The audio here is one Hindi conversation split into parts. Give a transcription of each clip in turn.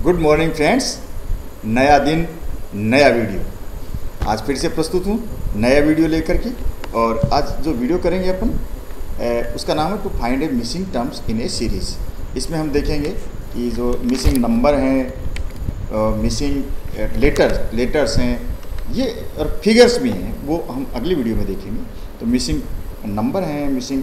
Good morning friends. नया दिन नया वीडियो, आज फिर से प्रस्तुत हूँ नया वीडियो लेकर के। और आज जो वीडियो करेंगे अपन उसका नाम है to find a missing terms in a series. इसमें हम देखेंगे कि जो मिसिंग नंबर हैं, मिसिंग लेटर्स हैं, ये और फिगर्स भी हैं, वो हम अगली वीडियो में देखेंगे। तो मिसिंग नंबर हैं, मिसिंग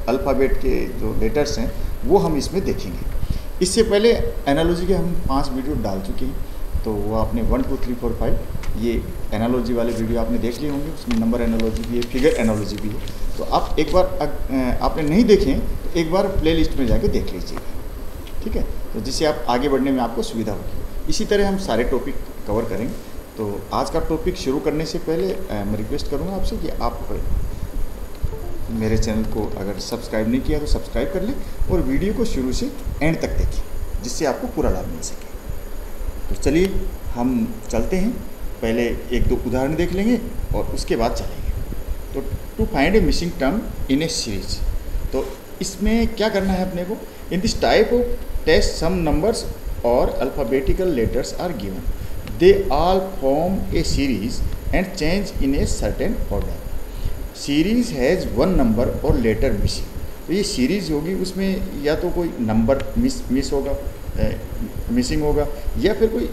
अल्फ़ाबेट के जो लेटर्स हैं वो हम इसमें देखेंगे। इससे पहले एनालॉजी के हम 5 वीडियो डाल चुके हैं, तो वो आपने 1 2 3 4 5 ये एनालॉजी वाले वीडियो आपने देख लिए होंगे। उसमें नंबर एनालॉजी भी है, फिगर एनालॉजी भी है। तो आप एक बार आपने नहीं देखे तो एक बार प्लेलिस्ट में जाके देख लीजिएगा, ठीक है, तो जिससे आप आगे बढ़ने में आपको सुविधा होगी। इसी तरह हम सारे टॉपिक कवर करेंगे। तो आज का टॉपिक शुरू करने से पहले मैं रिक्वेस्ट करूँगा आपसे कि आप मेरे चैनल को अगर सब्सक्राइब नहीं किया तो सब्सक्राइब कर लें और वीडियो को शुरू से एंड तक देखें, जिससे आपको पूरा लाभ मिल सके। तो चलिए हम चलते हैं, पहले 1-2 उदाहरण देख लेंगे और उसके बाद चलेंगे। तो to find a missing term in a series, तो इसमें क्या करना है अपने को। In this type of test some numbers और alphabetical letters are given, they all form a series and change in a certain order. Series has 1 number और लेटर मिसिंग। तो ये सीरीज़ होगी, उसमें या तो कोई नंबर मिस होगा, मिसिंग होगा, या फिर कोई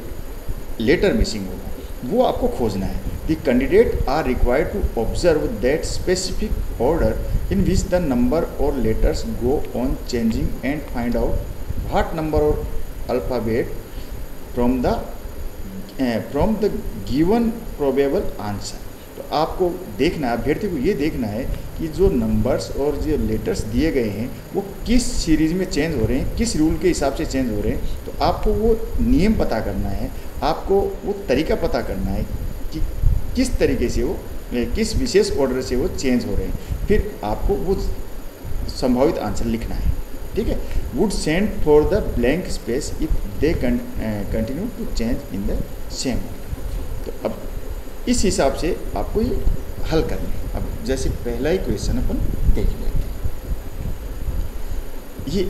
लेटर मिसिंग होगा, वो आपको खोजना है। The candidate are required to observe that specific order in which the number और letters go on changing and find out what number और alphabet from the given probable answer. तो आपको देखना है, अभ्यर्थी को ये देखना है कि जो नंबर्स और जो लेटर्स दिए गए हैं वो किस सीरीज़ में चेंज हो रहे हैं, किस रूल के हिसाब से चेंज हो रहे हैं। तो आपको वो नियम पता करना है, आपको वो तरीका पता करना है कि किस तरीके से वो किस विशेष ऑर्डर से वो चेंज हो रहे हैं। फिर आपको वो संभावित आंसर लिखना है, ठीक है। Would send for the blank space if they continue to change in the same. तो अब इस हिसाब से आपको ये हल करना है। अब जैसे पहला ही क्वेश्चन अपन देख लेते हैं, ये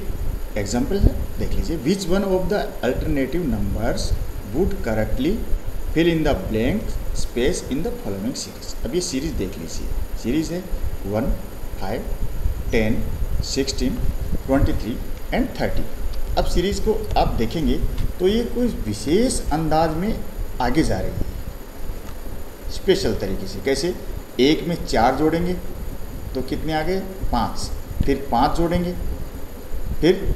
एग्जाम्पल है, देख लीजिए। Which one of the alternative numbers would correctly fill in the blank space in the following series. अब ये सीरीज देख लीजिए, सीरीज है 1 5 10 16 23 एंड 30। अब सीरीज को आप देखेंगे तो ये कोई विशेष अंदाज में आगे जा रही है, स्पेशल तरीके से। कैसे? 1 में 4 जोड़ेंगे तो कितने आ गए? 5, फिर 5 जोड़ेंगे, फिर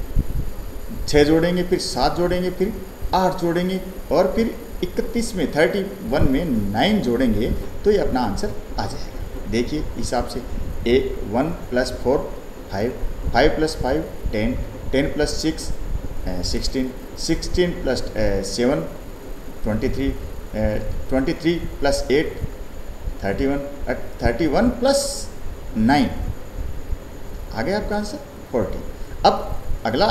6 जोड़ेंगे, फिर 7 जोड़ेंगे, फिर 8 जोड़ेंगे, और फिर 31 में 31 में 9 जोड़ेंगे तो ये अपना आंसर आ जाएगा। देखिए हिसाब से 1 + 4 5, 5 + 5 10, 10 + 6 16, 16 + 7 23, 23 + 8 31, 31 + 9 आ गया आपका आंसर 40। अब अगला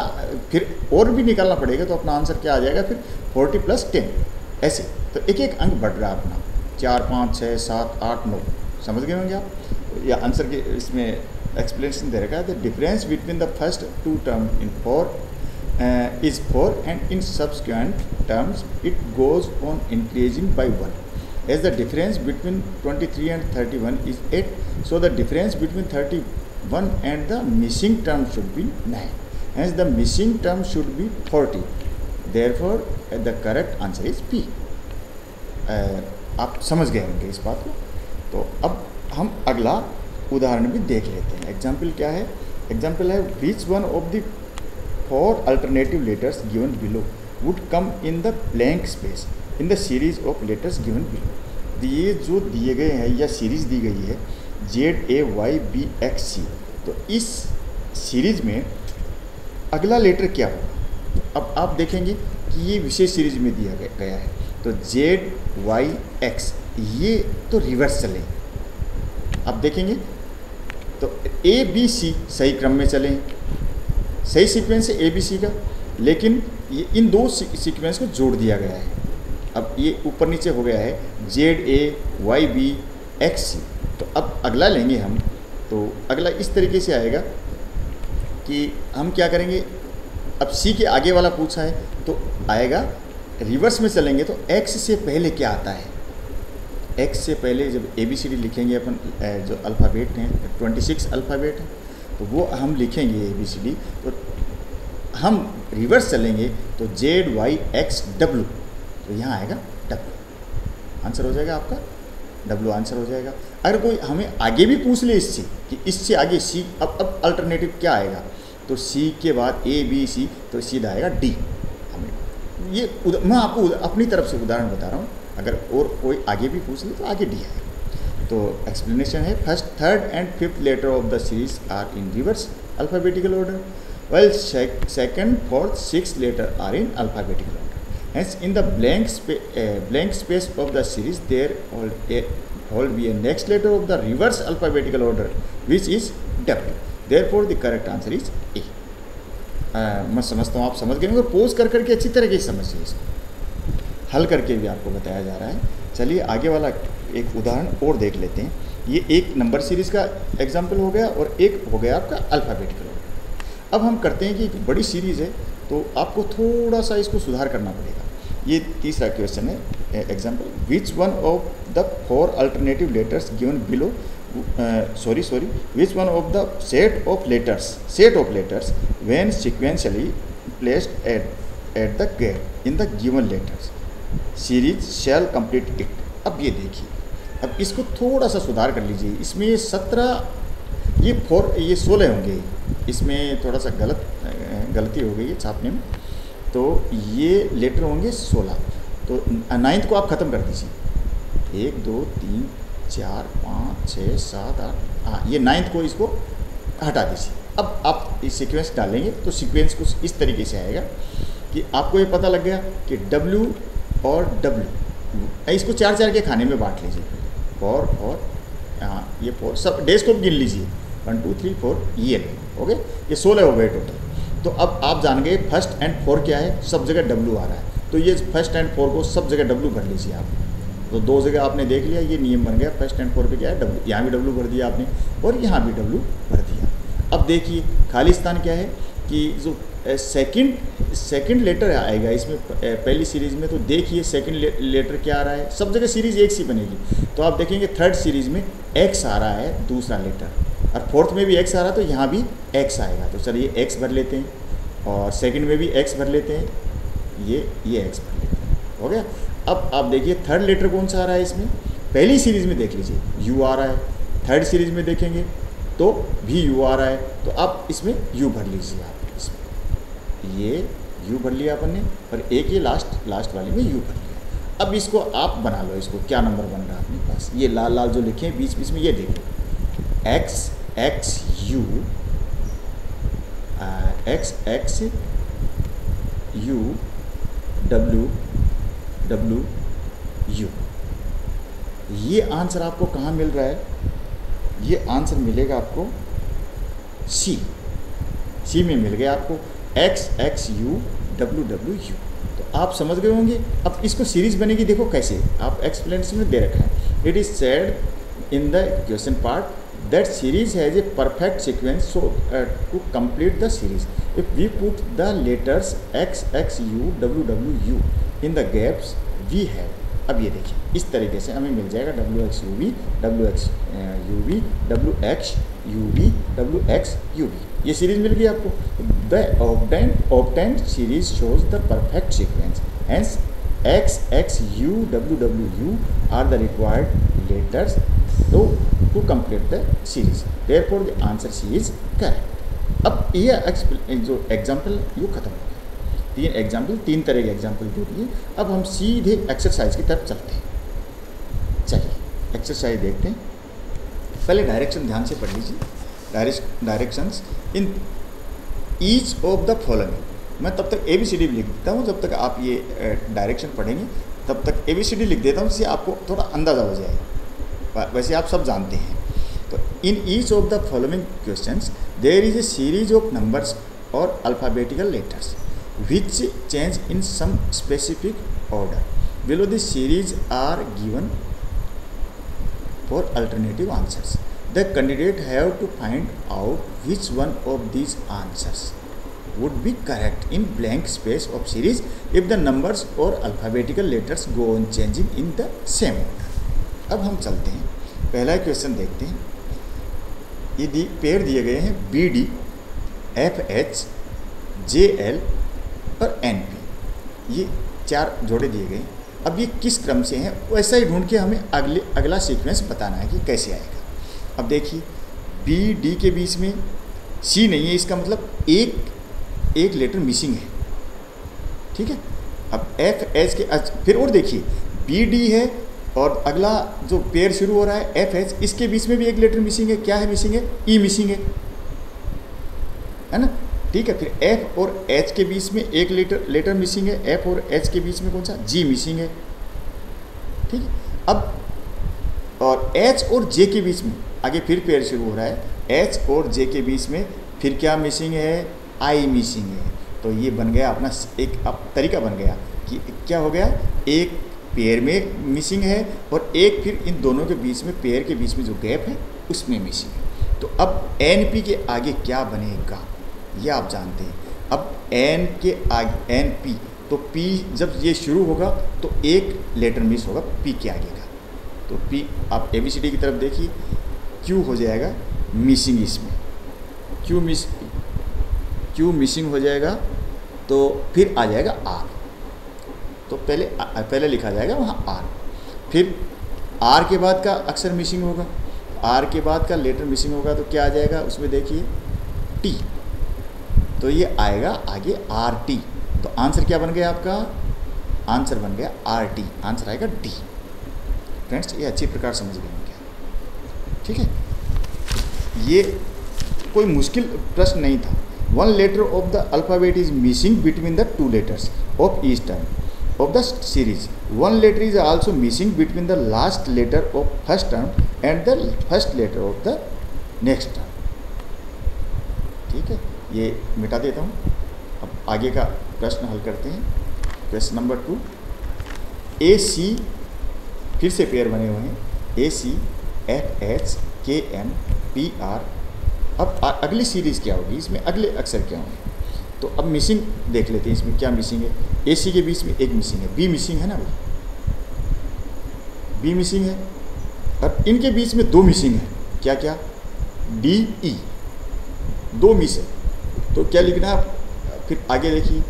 फिर और भी निकालना पड़ेगा, तो अपना आंसर क्या आ जाएगा फिर 40 + 10, ऐसे। तो एक एक अंक बढ़ रहा है अपना, 4 5 6 7 8 9। समझ गए होंगे आप। या आंसर के इसमें एक्सप्लेनेशन दे रखा है। The difference between the first 2 term in 4 is 4 and in subsequent terms it goes on increasing by 1, as the difference between 23 and 31 is 8, so the difference between 31 and the missing term should be 9, hence the missing term should be 40, therefore the correct answer is B। आप समझ गए होंगे इस बात को। तो अब हम अगला उदाहरण भी देख लेते हैं। एग्जाम्पल क्या है? एग्जाम्पल है विच one of the 4 alternative letters given below would come in the blank space in the series of letters given below। ये जो दिए गए हैं या सीरीज दी गई है ZAYBXC, तो इस सीरीज में अगला लेटर क्या होगा? अब आप देखेंगे कि ये विशेष सीरीज में दिया गया है, तो ZYX ये तो रिवर्स चले। आप देखेंगे तो ABC सही क्रम में चलें, सही सीक्वेंस है ABC का, लेकिन ये इन 2 सीक्वेंस को जोड़ दिया गया है। अब ये ऊपर नीचे हो गया है ZAYBXC। तो अब अगला लेंगे हम, तो अगला इस तरीके से आएगा कि हम क्या करेंगे, अब सी के आगे वाला पूछा है तो आएगा, रिवर्स में चलेंगे तो एक्स से पहले क्या आता है, एक्स से पहले जब ABCD लिखेंगे अपन, जो अल्फ़ाबेट हैं 26 अल्फ़ाबेट हैं, तो वो हम लिखेंगे ABCD, तो हम रिवर्स चलेंगे तो ZYXW, तो यहाँ आएगा W, आंसर हो जाएगा आपका W आंसर हो जाएगा। अगर कोई हमें आगे भी पूछ ले इससे कि इससे आगे C, अब अल्टरनेटिव क्या आएगा, तो C के बाद ABC, तो सीधा आएगा D। हमें ये मैं आपको अपनी तरफ से उदाहरण बता रहा हूँ, अगर और कोई आगे भी पूछ ले तो आगे D आएगा। तो एक्सप्लेनेशन है, first, third and fifth letter of the series are in reverse alphabetical order, while second, fourth, sixth letter are in alphabetical order. Hence, in the blank space of the series, there will be a next letter of the reverse alphabetical order, which is W. Therefore, the correct answer is A. मैं समझता हूँ आप समझ गए, मगर पोज कर करके अच्छी तरह से समझिए, इसको हल करके भी आपको बताया जा रहा है। चलिए आगे वाला एक उदाहरण और देख लेते हैं। ये एक नंबर सीरीज़ का एग्जाम्पल हो गया और एक हो गया आपका अल्फ़ाबेटिकल ऑर्डर। अब हम करते हैं कि एक बड़ी सीरीज़ है तो आपको थोड़ा सा इसको सुधार करना पड़ेगा। ये तीसरा क्वेश्चन है, example, which one of the 4 alternative letters given below, which one of the set of letters when sequentially placed at the gap in the given letters series shall complete it. अब ये देखिए, अब इसको थोड़ा सा सुधार कर लीजिए। इसमें 16 होंगे, इसमें थोड़ा सा गलती हो गई है छापने में, तो ये लेटर होंगे 16। तो 9th को आप ख़त्म कर दीजिए, 1 2 3 4 5 6 7 8, हाँ ये 9th को इसको हटा दीजिए। अब आप इस सीक्वेंस डालेंगे तो सीक्वेंस कुछ इस तरीके से आएगा कि आपको ये पता लग गया कि W और W, इसको 4 के खाने में बांट लीजिए, 4 और हाँ ये 4, सब डेज को गिन लीजिए, 1 2 3 4, ये ओके, ये 16 हो गए टोटल। तो अब आप जान गए फर्स्ट एंड 4 क्या है, सब जगह W आ रहा है, तो ये फर्स्ट एंड 4 को सब जगह W भर लीजिए आप। तो 2 जगह आपने देख लिया, ये नियम बन गया, फर्स्ट एंड 4 पे क्या है W, यहाँ भी W भर दिया आपने और यहाँ भी W भर दिया। अब देखिए खालिस्तान क्या है कि जो सेकंड लेटर आएगा इसमें पहली सीरीज़ में, तो देखिए सेकंड लेटर क्या आ रहा है, सब जगह सीरीज़ एक सी बनेगी। तो आप देखेंगे थर्ड सीरीज़ में X आ रहा है दूसरा लेटर, और फोर्थ में भी X आ रहा है तो यहाँ भी X आएगा। तो चलिए X भर लेते हैं और सेकंड में भी X भर लेते हैं, ये X भर लेते हैं, हो गया। अब आप देखिए थर्ड लेटर कौन सा आ रहा है इसमें, पहली सीरीज़ में देख लीजिए U आ रहा है, थर्ड सीरीज़ में देखेंगे तो भी U आ रहा है, तो आप इसमें U भर लीजिए। आप इसमें ये U भर लिया अपन ने, और एक ये लास्ट वाली में U भर लिया। अब इसको आप बना लो, इसको क्या नंबर बन रहा है अपने पास, ये लाल जो लिखे हैं बीच में, ये देखो X U W U। ये आंसर आपको कहाँ मिल रहा है, ये आंसर मिलेगा आपको सी में मिल गया आपको X U W U। तो आप समझ गए होंगे। अब इसको सीरीज़ बनेगी, देखो कैसे, आप एक्सप्लेनेशन में दे रखा है, it is said in the question part that series has a perfect sequence, so to complete the series if we put the letters X U W U in the gaps we have। अब ये देखिए इस तरीके से हमें मिल जाएगा WX UV WX UV WX UV WX UV, ये सीरीज मिल गई आपको। the obtained series shows the perfect sequence, hence X U W U are the required letters to complete the series, therefore the answer C is correct। अब ये जो एग्जाम्पल यूँ खत्म हो गया, 3 एग्जाम्पल, 3 तरह के एग्जाम्पल दे दिए। अब हम सीधे एक्सरसाइज की तरफ चलते हैं। चलिए एक्सरसाइज देखते हैं। पहले डायरेक्शन ध्यान से पढ़ लीजिए, directions in each of the following. मैं तब तक ABCD लिख देता हूँ, जब तक आप ये डायरेक्शन पढ़ेंगे तब तक ABCD लिख देता हूँ, जिससे आपको थोड़ा अंदाज़ा हो जाएगा, वैसे आप सब जानते हैं। तो in each of the following questions there is a series of numbers और alphabetical letters which change in some specific order. Below the series are given for alternative answers. The candidate have to find out which one of these answers would be correct in blank space of series if the numbers or alphabetical letters go on changing in the same order. अब हम चलते हैं, पहला क्वेश्चन देखते हैं। ये पेयर दिए गए हैं BD, FH, JL और NP, ये 4 जोड़े दिए गए। अब ये किस क्रम से हैं वैसा ही ढूंढ के हमें अगला सीक्वेंस बताना है कि कैसे आएगा। अब देखिए BD के बीच में C नहीं है, इसका मतलब एक लेटर मिसिंग है, ठीक है। अब FH के फिर और देखिए BD है और अगला जो पेयर शुरू हो रहा है FH, इसके बीच में भी एक लेटर मिसिंग है। क्या है मिसिंग है? E मिसिंग है ना, ठीक है। फिर F और H के बीच में एक लेटर मिसिंग है। F और H के बीच में कौन सा? G मिसिंग है, ठीक है। अब और H और J के बीच में आगे फिर पेयर शुरू हो रहा है। H और J के बीच में फिर क्या मिसिंग है? I मिसिंग है। तो ये बन गया अपना एक तरीका बन गया कि क्या हो गया, एक पेयर में मिसिंग है और एक फिर इन दोनों के बीच में पेयर के बीच में जो गैप है उसमें मिसिंग है। तो अब NP के आगे क्या बनेगा ये आप जानते हैं। अब N के आगे NP, तो P जब ये शुरू होगा तो एक लेटर मिस होगा P के आगे का, तो P आप ABCD की तरफ देखिए, Q हो जाएगा मिसिंग, इसमें Q मिसिंग हो जाएगा तो फिर आ जाएगा R, तो पहले लिखा जाएगा वहाँ R। फिर R के बाद का अक्षर मिसिंग होगा, R के बाद का लेटर मिसिंग होगा तो क्या आ जाएगा उसमें देखिए T, तो ये आएगा आगे RT। तो आंसर क्या बन गया आपका? आंसर बन गया RT, आंसर आएगा D। फ्रेंड्स ये अच्छी प्रकार समझ गए क्या, ठीक है। ये कोई मुश्किल प्रश्न नहीं था। One letter of the alphabet is missing between the 2 letters of each term of the series. One letter is also missing between the last letter of first term and the first letter of the next term, ठीक है। ये मिटा देता हूँ। अब आगे का प्रश्न हल करते हैं। क्वेश्चन नंबर 2, AC फिर से पेयर बने हुए हैं, AC, FH, KM, PR। अब अगली सीरीज़ क्या होगी, इसमें अगले अक्षर क्या होंगे? तो अब मिसिंग देख लेते हैं, इसमें क्या मिसिंग है। AC के बीच में एक मिसिंग है, B मिसिंग है ना भाई, B मिसिंग है। और इनके बीच में 2 मिसिंग है, क्या क्या? D, E, 2 मिस है। तो क्या लिखना है? फिर आगे देखिए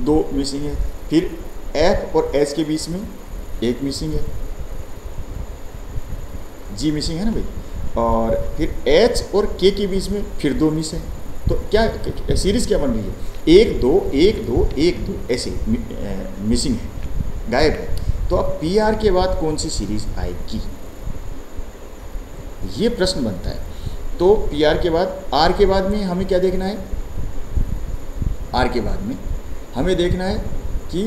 2 मिसिंग है। फिर F और H के बीच में एक मिसिंग है, G मिसिंग है ना भाई। और फिर H और K के बीच में फिर 2 मिस है। तो क्या सीरीज़ क्या बन रही है? 1 2 1 2 1 2 ऐसे मिसिंग है, गायब है। तो अब PR के बाद कौन सी सीरीज़ आएगी, ये प्रश्न बनता है। तो PR के बाद R के बाद में हमें क्या देखना है? R के बाद में हमें देखना है कि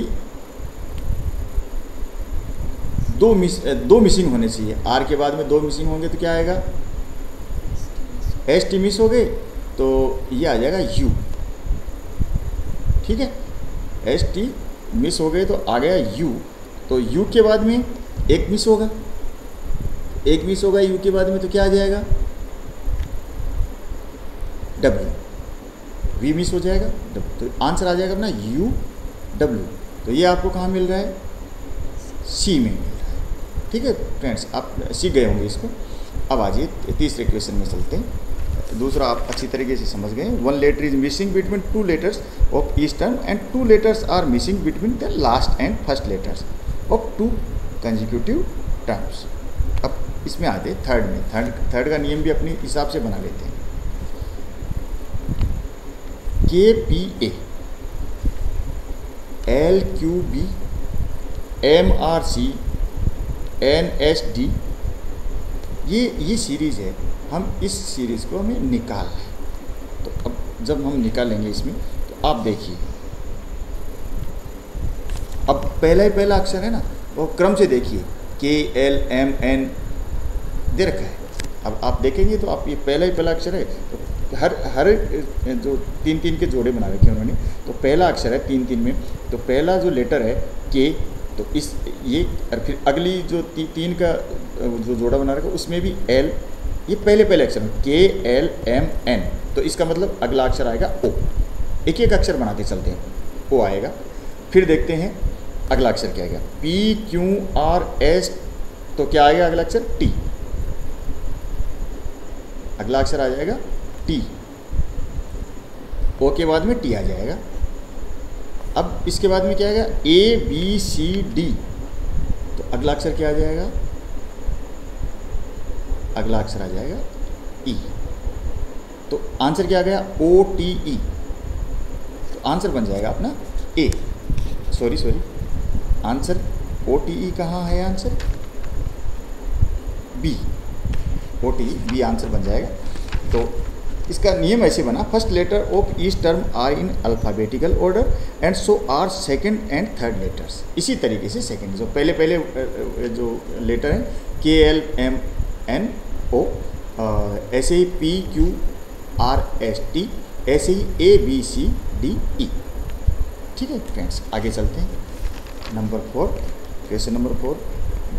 2 मिसिंग होने चाहिए। R के बाद में 2 मिसिंग होंगे तो क्या आएगा? ST मिस हो गए तो ये आ जाएगा U, ठीक है। ST मिस हो गए तो आ गया U। तो U के बाद में एक मिस होगा, U के बाद में तो क्या आ जाएगा? W, V मिस हो जाएगा, W। तो आंसर आ जाएगा अपना UW। तो ये आपको कहाँ मिल रहा है? C में मिल रहा है, ठीक है फ्रेंड्स। आप सीख गए होंगे इसको। अब आ जाइए तीसरे क्वेश्चन में चलते हैं। दूसरा आप अच्छी तरीके से समझ गए। One letter is missing between 2 letters of each term and 2 letters are missing between the last and first letters of 2 consecutive terms. अब इसमें आते हैं थर्ड में। थर्ड का नियम भी अपने हिसाब से बना लेते हैं। KPA, LQB, MRC, NSD, ये सीरीज़ है। हम इस सीरीज़ को हमें निकालना है। तो अब जब हम निकालेंगे इसमें तो आप देखिए, अब पहला अक्षर है ना, वो क्रम से देखिए KLMN दे रखा है। अब आप देखेंगे तो आप ये पहला अक्षर है, तो हर जो 3-3 के जोड़े बना रखे हैं उन्होंने। तो पहला अक्षर है 3-3 में, तो पहला जो लेटर है K, तो इस ये और फिर अगली जो 3 का जो जोड़ा बना रखा है उसमें भी L, ये पहले अक्षर है KLMN। तो इसका मतलब अगला अक्षर आएगा O, एक एक अक्षर बनाते चलते हैं, ओ आएगा। फिर देखते हैं अगला अक्षर क्या आएगा, पी क्यू आर एस, तो क्या आएगा अगला अक्षर, टी। अगला अक्षर आ जाएगा टी, ओ के बाद में टी आ जाएगा। अब इसके बाद में क्या आएगा, ए बी सी डी, तो अगला अक्षर क्या आ जाएगा, अगला अक्षर आ जाएगा ई। तो आंसर क्या आ गया, ओ टी ई। तो आंसर बन जाएगा अपना A, sorry answer O T E कहाँ है, answer B, O T E B answer बन जाएगा। तो इसका नियम ऐसे बना, first letter of each term are in alphabetical order and so are second and third letters. इसी तरीके से सेकंड जो पहले जो लेटर हैं के एल एम एन ओ, ऐसे ही P Q R S T, ऐसे ही A B C D E. ठीक है फ्रेंड्स, आगे चलते हैं। Number 4, question number 4,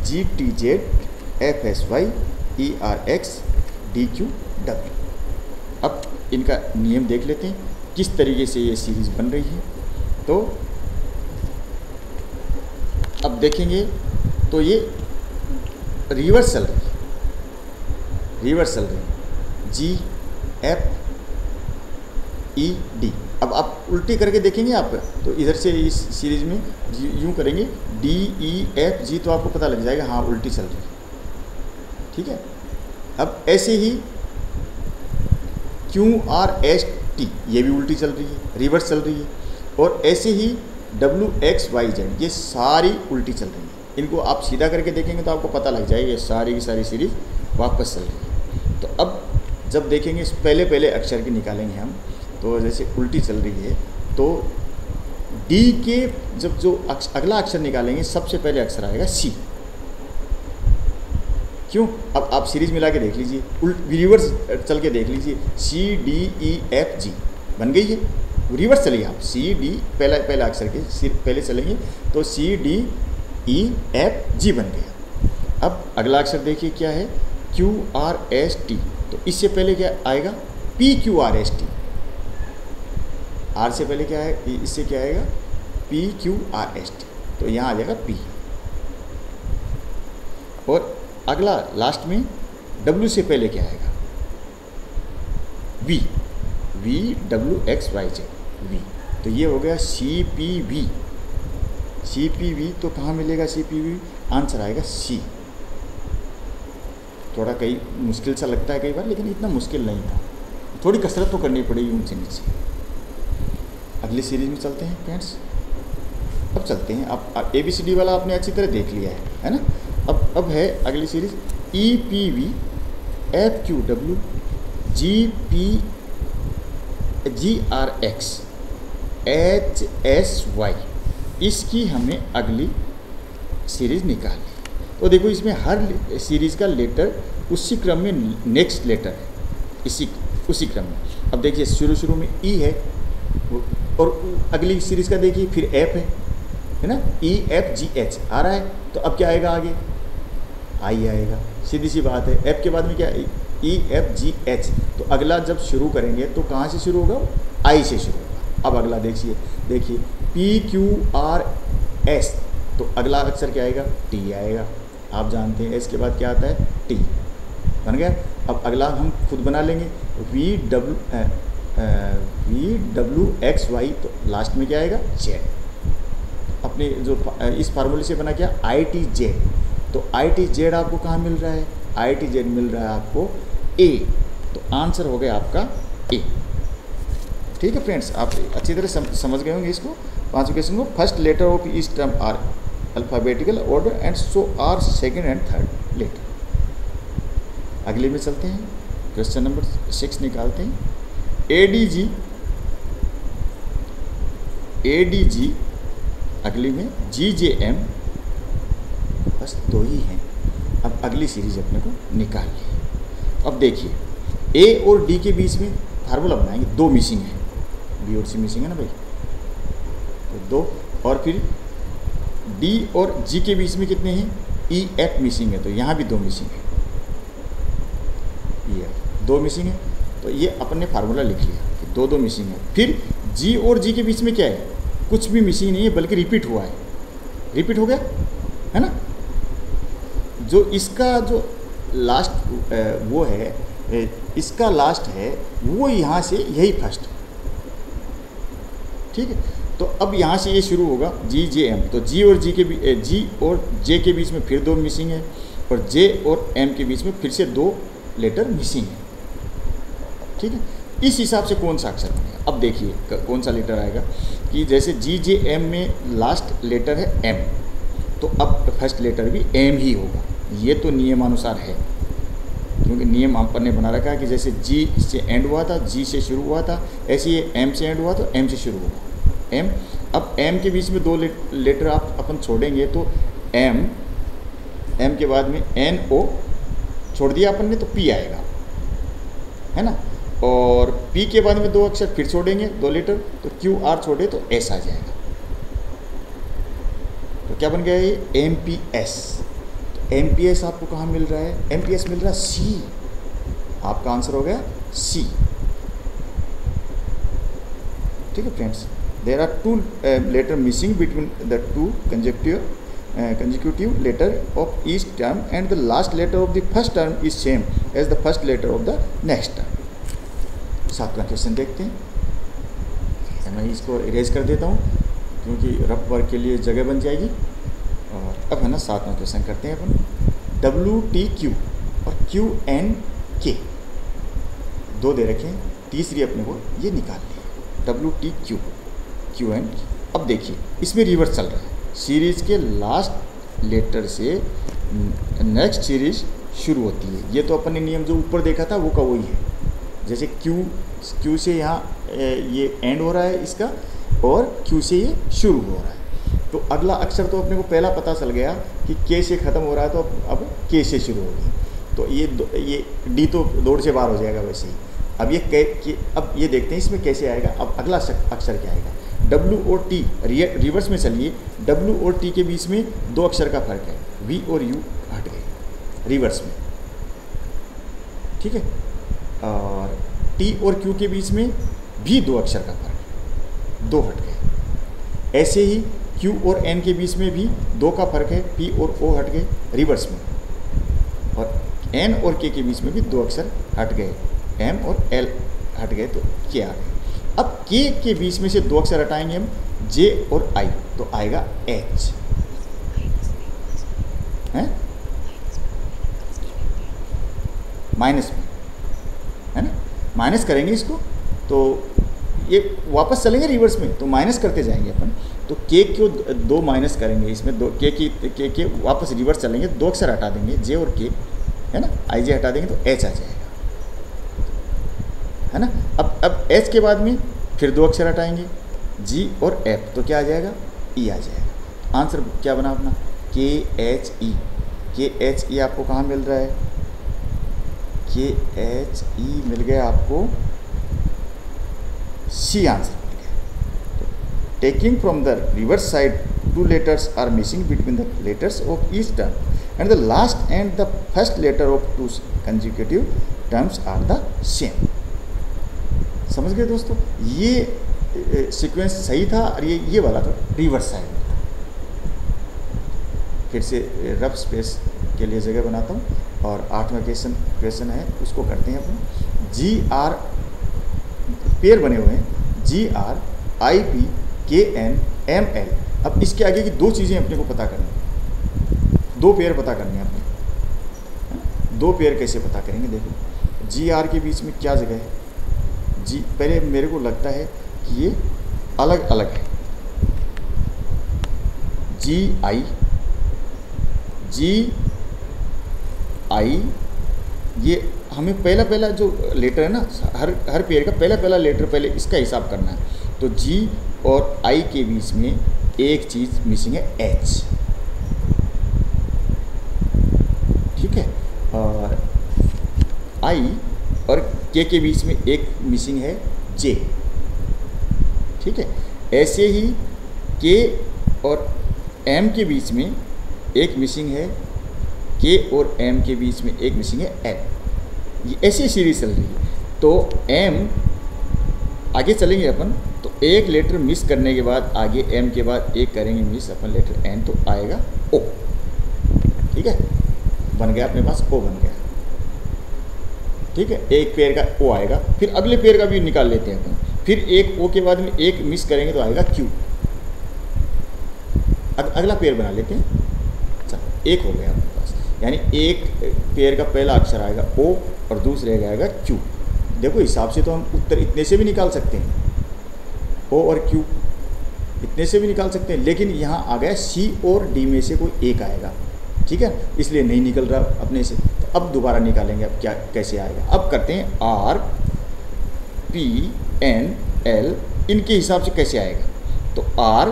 G T Z F S Y E R X D Q W. अब इनका नियम देख लेते हैं किस तरीके से ये सीरीज़ बन रही है। तो अब देखेंगे तो ये रिवर्स चल रही है, जी एफ ई डी। अब आप उल्टी करके देखेंगे आप, तो इधर से इस सीरीज में यूँ करेंगे डी ई एफ जी, तो आपको पता लग जाएगा हाँ उल्टी चल रही है। ठीक है, अब ऐसे ही क्यू आर एस टी, ये भी उल्टी चल रही है, रिवर्स चल रही है। और ऐसे ही डब्ल्यू एक्स वाई जेड, ये सारी उल्टी चल रही है। इनको आप सीधा करके देखेंगे तो आपको पता लग जाएगा ये सारी की सारी सीरीज वापस चल रही है। तो अब जब देखेंगे पहले अक्षर की निकालेंगे हम, तो जैसे उल्टी चल रही है तो डी के जब जो अगला अक्षर निकालेंगे सबसे पहले अक्षर आएगा सी। क्यों, अब आप सीरीज मिला के देख लीजिए, रिवर्स चल के देख लीजिए, C D E F G बन गई है, रिवर्स चलिए आप, सी डी पहला अक्षर के पहले चलेंगे तो C D E F G बन गया। अब अगला अक्षर देखिए क्या है, क्यू आर एस टी, तो इससे पहले क्या आएगा, P Q R S T, R से पहले क्या है, इससे क्या आएगा, P Q R S T, तो यहाँ आ जाएगा पी। और अगला लास्ट में डब्ल्यू से पहले क्या आएगा, V, V W X Y Z V, तो ये हो गया C P V. C P V तो कहाँ मिलेगा सी पी वी, आंसर आएगा सी। थोड़ा कई मुश्किल सा लगता है कई बार, लेकिन इतना मुश्किल नहीं था, थोड़ी कसरत तो करनी पड़ेगी ऊंचे नीचे। अगली सीरीज में चलते हैं फ्रेंड्स। अब चलते हैं, अब ए बी सी डी वाला आपने अच्छी तरह देख लिया है ना। अब है अगली series E P V F Q W G P G R X H S Y, इसकी हमें अगली सीरीज निकालनी। तो देखो इसमें हर सीरीज़ का लेटर उसी क्रम में नेक्स्ट लेटर है, उसी क्रम में। अब देखिए शुरू में ई है, और अगली सीरीज़ का देखिए फिर एफ है ना, ई एफ जी एच आ रहा है, तो अब क्या आएगा आगे, आई आएगा, सीधी सी बात है। एफ के बाद में क्या, ई एफ जी एच, तो अगला जब शुरू करेंगे तो कहाँ से शुरू होगा, आई से शुरू होगा। अब अगला देखिए पी क्यू आर एस, तो अगला अक्षर क्या आएगा, टी आएगा, आप जानते हैं। एस के बाद क्या आता है, टी बन गया। अब अगला हम खुद बना लेंगे, वी डब्ल्यू एक्स वाई, तो लास्ट में क्या आएगा, जेड। अपने जो इस फार्मूले से बना क्या, आई टी जेड, तो आई टी जेड आपको कहाँ मिल रहा है, आई टी जेड मिल रहा है आपको ए, तो आंसर हो गया आपका ए। ठीक है फ्रेंड्स, आप अच्छी तरह समझ गए होंगे इसको, 5वें क्वेश्चन को। First letter of each term are alphabetical order and so are second and third letter. अगले में चलते हैं, क्वेश्चन नंबर 6 निकालते हैं। ए डी जी, अगली में जी जे एम, बस 2 ही हैं। अब अगली सीरीज अपने को निकाल ली। अब देखिए ए और डी के बीच में फार्मूला बनाएंगे, 2 मिसिंग है, बी और सी मिसिंग है ना भाई, तो 2, और फिर डी और जी के बीच में कितने हैं, ई एफ मिसिंग है, तो यहाँ भी 2 मिसिंग है, ये 2 मिसिंग है, तो ये अपन ने फार्मूला लिख लिया कि 2 मिसिंग है। फिर जी और जी के बीच में क्या है, कुछ भी मिसिंग नहीं है बल्कि रिपीट हुआ है, रिपीट हो गया है ना। जो इसका जो लास्ट वो है, इसका लास्ट है वो यहाँ से यही फर्स्ट, ठीक है। तो अब यहाँ से ये शुरू होगा जी जे एम, तो जी और जी के जी और जे के बीच में फिर 2 मिसिंग है, और जे और एम के बीच में फिर से 2 लेटर मिसिंग है, ठीक है। इस हिसाब से कौन सा अक्षर बनेगा, अब देखिए कौन सा लेटर आएगा कि जैसे जी जे एम में लास्ट लेटर है एम, तो अब फर्स्ट लेटर भी एम ही होगा, ये तो नियमानुसार है, क्योंकि नियम अपन ने बना रखा है कि जैसे जी से एंड हुआ था, जी से शुरू हुआ था, ऐसे ही एम से एंड हुआ तो एम से शुरू होगा एम। अब एम के बीच में 2 लेटर आप अपन छोड़ेंगे तो एम के बाद में एन ओ छोड़ दिया अपन ने तो पी आएगा, है ना। और पी के बाद में 2 अक्षर फिर छोड़ेंगे, 2 लेटर, तो क्यू आर छोड़े तो एस आ जाएगा। तो क्या बन गया ये M P S. M P S आपको कहाँ मिल रहा है, एम पी एस मिल रहा है सी, आपका आंसर हो गया सी, ठीक है friends. There are 2 letter missing between the 2 consecutive letter of each term and the last letter of the first term is same as the first letter of the next term। 7वां क्वेश्चन देखते हैं, मैं इसको इरेज कर देता हूँ क्योंकि रफ वर्क के लिए जगह बन जाएगी। और अब है ना 7वां क्वेश्चन करते हैं अपन। WTQ और QNK 2 दे रखे हैं, तीसरी अपने को ये निकाल ली, WTQ QNK। अब देखिए इसमें रिवर्स चल रहा है, सीरीज़ के लास्ट लेटर से नेक्स्ट सीरीज शुरू होती है। ये तो अपन ने नियम जो ऊपर देखा था वो का वही है, जैसे क्यू से यहाँ ये एंड हो रहा है इसका, और क्यू से ये शुरू हो रहा है। तो अगला अक्षर तो अपने को पहला पता चल गया कि के से ख़त्म हो रहा है, तो अब के से शुरू होगी, तो ये डी तो दौड़ से बाहर हो जाएगा वैसे ही। अब अब ये देखते हैं इसमें कैसे आएगा। अब अगला अक्षर क्या आएगा, W और T, रिवर्स में चलिए, W और T के बीच में 2 अक्षर का फर्क है, V और U हट गए रिवर्स में, ठीक है। और T और Q के बीच में भी 2 अक्षर का फर्क है, 2 हट गए। ऐसे ही Q और N के बीच में भी 2 का फर्क है, P और O हट गए रिवर्स में, और N और K के बीच में भी 2 अक्षर हट गए, M और L हट गए, तो K आ गए। अब K के बीच में से 2 अक्षर हटाएंगे हम, J और I, तो आएगा H, है माइनस में, है ना। माइनस करेंगे इसको तो ये वापस चलेंगे रिवर्स में, तो माइनस करते जाएंगे अपन। तो K को 2 माइनस करेंगे इसमें, 2 K वापस रिवर्स चलेंगे, 2 अक्षर हटा देंगे J और K, है ना, IJ हटा देंगे तो H आ जाएगा, है ना। अब H के बाद में फिर 2 अक्षर हटाएंगे G और F, तो क्या आ जाएगा, E आ जाएगा। आंसर क्या बना अपना KHE। KHE आपको कहाँ मिल रहा है, KHE मिल गया आपको C, आंसर मिल गया। Taking from the reverse side 2 letters are missing between the letters of each term and the last and the first letter of 2 consecutive terms are the same। समझ गए दोस्तों, ये सीक्वेंस सही था और ये वाला तो रिवर्स साइड में था। फिर से रफ स्पेस के लिए जगह बनाता हूँ और 8वां क्वेश्चन है उसको करते हैं अपन। GR पेयर बने हुए हैं, GR IP KN ML। अब इसके आगे की 2 चीज़ें अपने को पता करनी है, 2 पेयर पता करने हैं अपने। 2 पेयर कैसे पता करेंगे, देखो GR के बीच में क्या जगह है, पहले मेरे को लगता है कि ये अलग अलग है, GI ये हमें पहला जो लेटर है ना, हर पेयर का पहला लेटर पहले इसका हिसाब करना है। तो G और I के बीच में एक चीज़ मिसिंग है, H, ठीक है। और I और K के बीच में एक मिसिंग है, J, ठीक है। ऐसे ही K और M के बीच में एक मिसिंग है, K और M के बीच में एक मिसिंग है, L। ये ऐसी सीरीज चल रही है। तो M आगे चलेंगे अपन, तो एक लेटर मिस करने के बाद आगे एम के बाद एक करेंगे मिस अपन लेटर एन, तो आएगा ओ। ठीक है, बन गया अपने पास, ओ बन गया। ठीक है, एक पेयर का ओ आएगा, फिर अगले पेयर का भी निकाल लेते हैं अपन। फिर एक ओ के बाद में एक मिस करेंगे तो आएगा क्यू। अगला पेयर बना लेते हैं। चलो, एक हो गया अपने पास, यानी एक पेयर का पहला अक्षर आएगा ओ और दूसरे का आएगा क्यू। देखो हिसाब से तो हम उत्तर इतने से भी निकाल सकते हैं, ओ और क्यू इतने से भी निकाल सकते हैं, लेकिन यहाँ आ गया सी और डी में से कोई एक आएगा। ठीक है, इसलिए नहीं निकल रहा अपने से। तो अब दोबारा निकालेंगे, अब क्या कैसे आएगा। अब करते हैं आर पी एन एल, इनके हिसाब से कैसे आएगा। तो आर,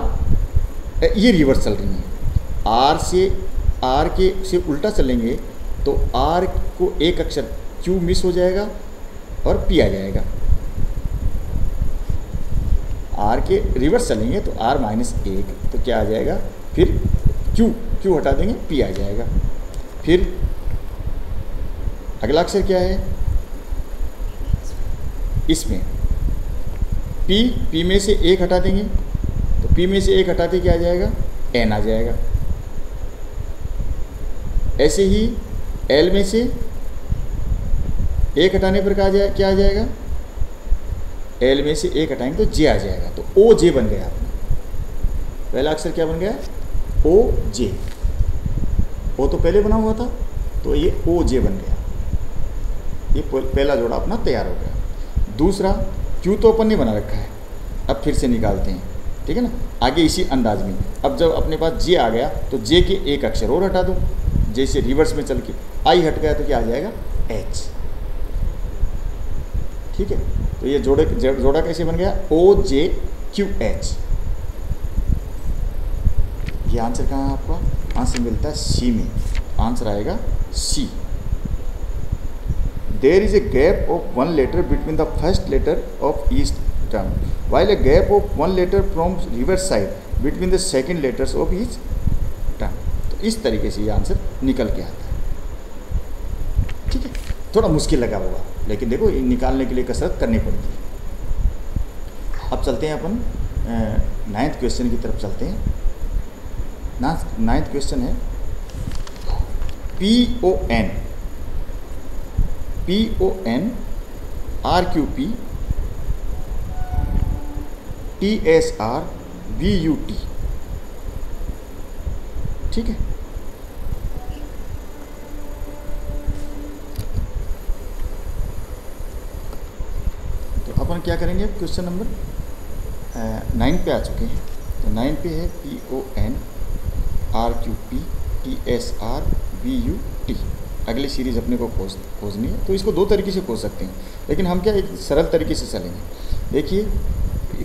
ये रिवर्स चल रही है, आर के से उल्टा चलेंगे तो आर को एक अक्षर क्यू मिस हो जाएगा और पी आ जाएगा। आर के रिवर्स चलेंगे तो आर माइनस एक, तो क्या आ जाएगा, फिर क्यू हटा देंगे, पी आ जाएगा। फिर अगला अक्षर क्या है इसमें, पी में से एक हटा देंगे, तो पी में से एक हटाते क्या आ जाएगा, एन आ जाएगा। ऐसे ही एल में से एक हटाने पर क्या आ जाएगा, एल में से एक हटाएंगे तो जे आ जाएगा। तो ओ जे बन गया अपना, पहला अक्षर क्या बन गया, ओ जे। ओ तो पहले बना हुआ था, तो ये ओ जे बन गया। ये पहला जोड़ा अपना तैयार हो गया। दूसरा क्यू तो अपन ने बना रखा है, अब फिर से निकालते हैं। ठीक है ना, आगे इसी अंदाज में। अब जब अपने पास जे आ गया तो जे के एक अक्षर और हटा दो, जैसे रिवर्स में चल के आई हट गया तो क्या आ जाएगा, एच। ठीक है, तो ये जोड़ा कैसे बन गया, ओ जे क्यू एच। ये आंसर कहाँ है आपका, आंसर मिलता है सी में, आंसर आएगा C. There is a gap of one letter between the first letter of each term, while a gap of one letter from reverse side between the second letters of each term। तो इस तरीके से ये आंसर निकल के आता है। ठीक है, थोड़ा मुश्किल लगा होगा, लेकिन देखो निकालने के लिए कसरत करनी पड़ती है। अब चलते हैं अपन 9th क्वेश्चन की तरफ चलते हैं। 9th क्वेश्चन है PON RQP TSR VUT। ठीक है, तो अपन क्या करेंगे, क्वेश्चन नंबर 9 पे आ चुके हैं। तो 9 पे है PON RQP TSR VUT। अगली सीरीज अपने को खोजनी है, तो इसको दो तरीके से खोज सकते हैं, लेकिन हम क्या एक सरल तरीके से चलेंगे। देखिए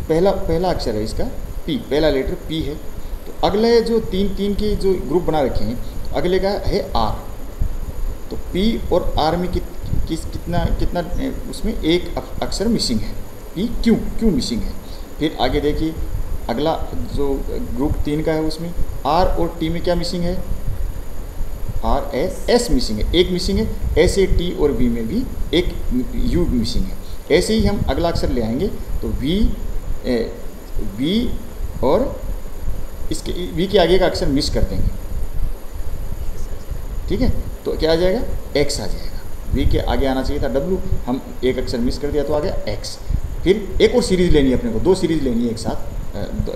पहला अक्षर है इसका पी, पहला लेटर पी है। तो अगले जो तीन के जो ग्रुप बना रखे हैं, अगले का है आर। तो पी और आर में कितना उसमें एक अक्षर मिसिंग है, पी क्यू मिसिंग है। फिर आगे देखिए अगला जो ग्रुप 3 का है उसमें आर और टी में क्या मिसिंग है, आर एस मिसिंग है, एक मिसिंग है। ऐसे टी और बी में भी एक यू मिसिंग है। ऐसे ही हम अगला अक्षर ले आएंगे तो वी और इसके वी के आगे का अक्षर मिस कर देंगे। ठीक है, तो क्या आ जाएगा, एक्स आ जाएगा। वी के आगे आना चाहिए था डब्ल्यू, हम एक अक्षर मिस कर दिया तो आ गया एक्स। फिर एक और सीरीज लेनी है अपने को, 2 सीरीज लेनी है एक साथ,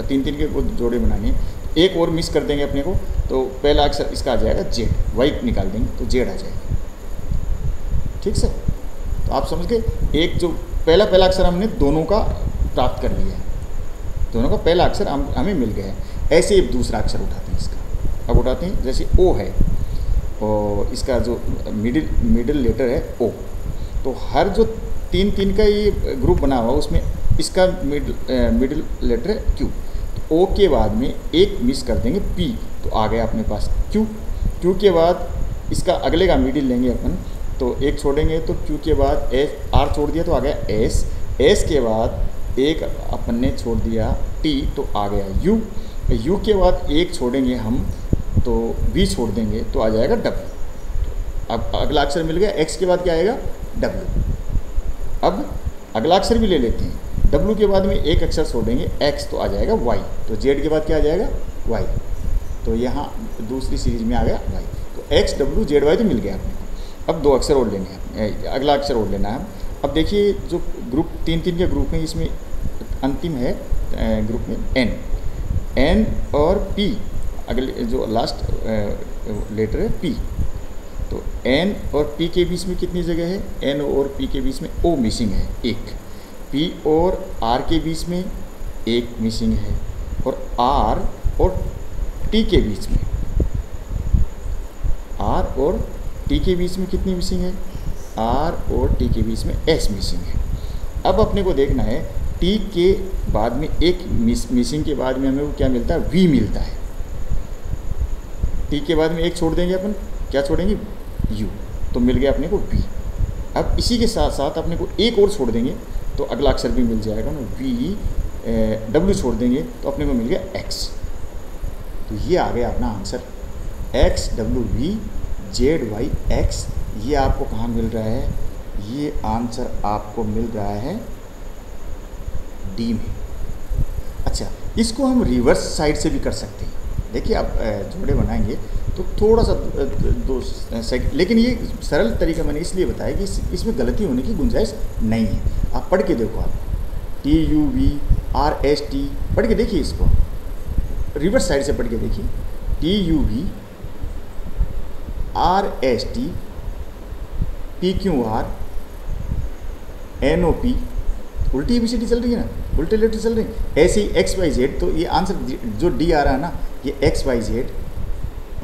3 के जोड़े बनाने हैं। एक और मिस कर देंगे अपने को, तो पहला अक्षर इसका आ जाएगा जेड, वाई निकाल देंगे तो जेड आ जाएगा। ठीक से, तो आप समझ गए, एक जो पहला अक्षर हमने दोनों का प्राप्त कर लिया है, दोनों का पहला अक्षर हमें मिल गया है। ऐसे ही दूसरा अक्षर उठाते हैं इसका। अब उठाते हैं, जैसे ओ है और इसका जो मिडिल लेटर है ओ, तो हर जो 3 का ये ग्रुप बना हुआ उसमें इसका मिडिल लेटर है क्यू। तो ओ के बाद में एक मिस कर देंगे पी, तो आ गया अपने पास क्यू के बाद इसका अगले का मिडिल लेंगे अपन, तो एक छोड़ेंगे तो क्यू के बाद एस, आर छोड़ दिया तो आ गया एस के बाद एक अपन ने छोड़ दिया टी तो आ गया यू के बाद एक छोड़ेंगे हम तो वी छोड़ देंगे तो आ जाएगा डब्ल्यू। अब अगला अक्षर मिल गया, एक्स के बाद क्या आएगा डब्ल्यू। अब अगला अक्षर भी ले लेते हैं, W के बाद में एक अक्षर छोड़ेंगे X तो आ जाएगा Y, तो Z के बाद क्या आ जाएगा Y, तो यहाँ दूसरी सीरीज में आ गया Y, तो X W Z Y तो मिल गया अपने को। अब 2 अक्षर और लेने हैं, अगला अक्षर और लेना है। अब देखिए जो ग्रुप 3-3 के ग्रुप हैं, इसमें अंतिम है ग्रुप में N और P, अगले जो लास्ट लेटर है P, तो N और P के बीच में कितनी जगह है, N और P के बीच में O मिसिंग है एक, P और R के बीच में एक मिसिंग है, और R और T के बीच में, R और T के बीच में कितनी मिसिंग है, R और T के बीच में S मिसिंग है। अब अपने को देखना है T के बाद में एक मिसिंग के बाद में हमें वो क्या मिलता है, V मिलता है। T के बाद में एक छोड़ देंगे अपन, क्या छोड़ेंगे, U, तो मिल गया अपने को V। अब इसी के साथ साथ अपने को एक और छोड़ देंगे तो अगला अक्षर भी मिल जाएगा ना, V, W छोड़ देंगे तो अपने को मिल गया X। तो ये आ गया अपना answer, X W V Z Y X। ये आपको कहाँ मिल रहा है, ये आंसर आपको मिल रहा है D में। अच्छा, इसको हम रिवर्स साइड से भी कर सकते हैं। देखिए आप जोड़े बनाएंगे तो थोड़ा सा 2 सेकंड, लेकिन ये सरल तरीका मैंने इसलिए बताया कि इसमें गलती होने की गुंजाइश नहीं है। आप पढ़ के देखो, आप TUV RST पढ़ के देखिए, इसको रिवर्स साइड से पढ़ के देखिए, TUV RST PQR NOP, उल्टी ABCD चल रही है ना, उल्टे लेटर चल रहे हैं। ऐसे ही XYZ, तो ये आंसर जो D आ रहा है ना, ये XYZ